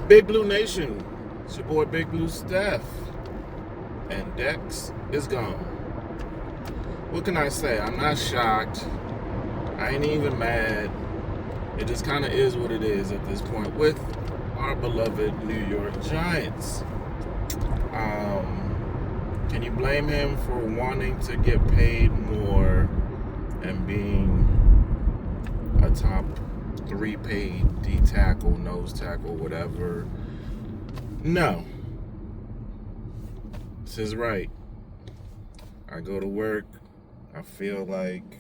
Big Blue Nation, it's your boy Big Blue Steph, and Dex is gone. What can I say? I'm not shocked. I ain't even mad. It just kind of is what it is at this point with our beloved New York Giants. Can you blame him for wanting to get paid more and being a top 3 paid D tackle, nose tackle, whatever? No. It's his right. I go to work. I feel like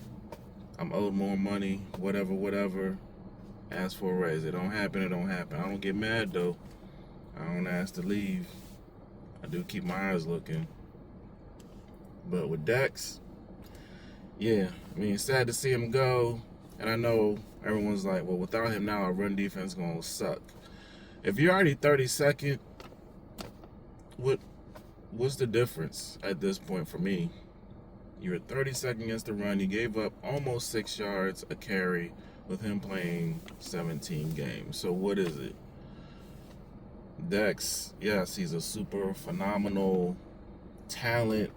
I'm owed more money, whatever. Ask for a raise. It don't happen, it don't happen. I don't get mad though. I don't ask to leave. I do keep my eyes looking. But with Dex, yeah, I mean, it's sad to see him go. And I know everyone's like, well, without him now, our run defense is going to suck. If you're already 32nd, what's the difference at this point for me? You were 32nd against the run. You gave up almost 6 yards a carry with him playing 17 games. So what is it? Dex, yes, he's a super phenomenal talent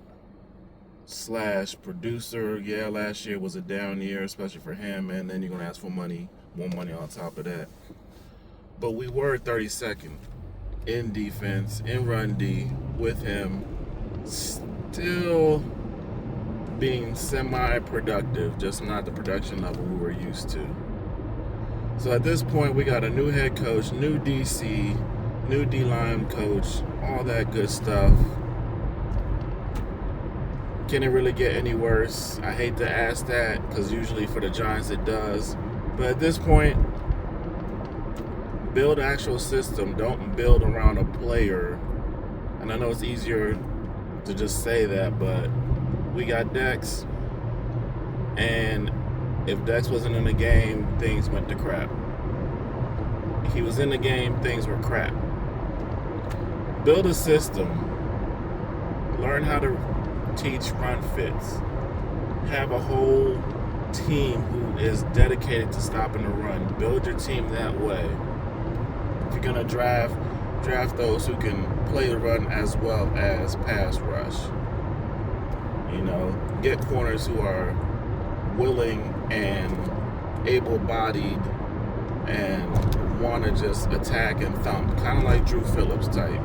/ producer. Yeah, last year was a down year, especially for him, and then you're going to ask for money, more money on top of that. But we were 32nd in defense, in run D, with him still being semi-productive, just not the production level we were used to. So at this point, we got a new head coach, new DC, new D-line coach, all that good stuff. Can it really get any worse? I hate to ask that because usually for the Giants it does. But at this point, build an actual system. Don't build around a player. And I know it's easier to just say that, but we got Dex. And if Dex wasn't in the game, things went to crap. If he was in the game, things were crap. Build a system. Learn how to teach run fits. Have a whole team who is dedicated to stopping the run. Build your team that way. If you're gonna draft those who can play the run as well as pass rush. You know, get corners who are willing and able-bodied and want to just attack and thump, kind of like Drew Phillips type.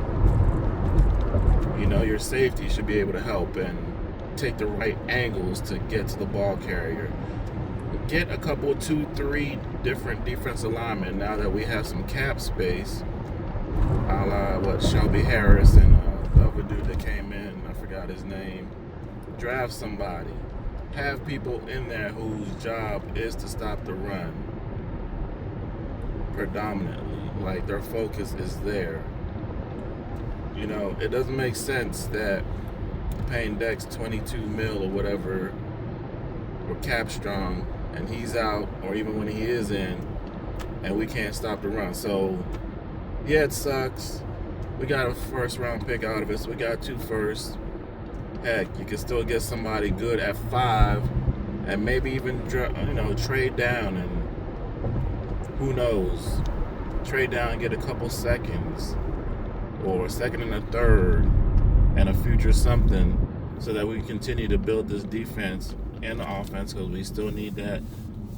You know, your safety should be able to help and take the right angles to get to the ball carrier. Get a couple, 2, 3 different defensive linemen now that we have some cap space, a la Shelby Harris and the other dude that came in, I forgot his name. Draft somebody. Have people in there whose job is to stop the run predominantly. Like, their focus is there. You know, it doesn't make sense that paying Dex 22 mil or whatever, or cap strong, and he's out, or even when he is in, and we can't stop the run. So, yeah, it sucks. We got a first round pick out of it, so we got 2 firsts. Heck, you can still get somebody good at 5, and maybe even trade down, and who knows, trade down and get a couple seconds, or a second and a third, and a future something, so that we continue to build this defense and the offense, because we still need that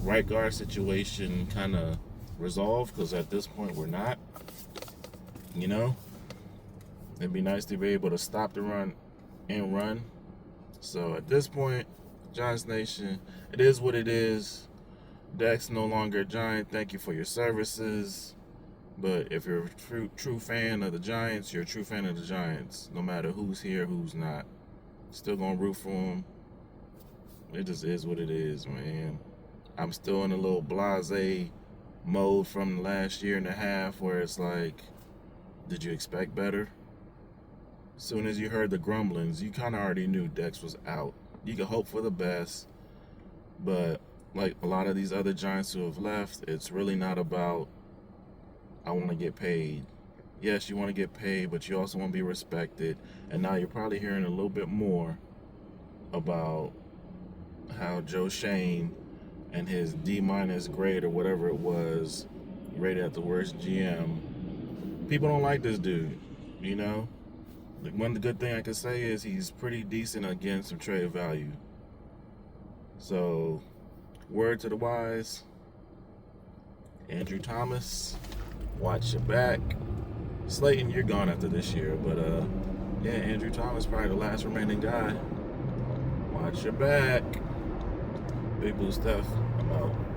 right guard situation kind of resolved, because at this point we're not. You know, it'd be nice to be able to stop the run and run. So at this point, Giants Nation, it is what it is. Dex no longer a Giant. Thank you for your services. But if you're a true fan of the Giants, you're a true fan of the Giants, no matter who's here, who's not. Still gonna root for them. It just is what it is, man. I'm still in a little blasé mode from the last year and a half where it's like, did you expect better? As soon as you heard the grumblings, you kind of already knew Dex was out. You could hope for the best, but like a lot of these other Giants who have left, it's really not about, I want to get paid. Yes, you want to get paid, but you also want to be respected. And now you're probably hearing a little bit more about how Joe Shane and his D- grade or whatever it was, rated at the worst GM, people don't like this dude, you know? Like, one good thing I can say is he's pretty decent against some trade value. So, word to the wise, Andrew Thomas, watch your back. Slayton, you're gone after this year, but yeah, Andrew Thomas probably the last remaining guy. Watch your back. Big Blue Stuff. I'm out.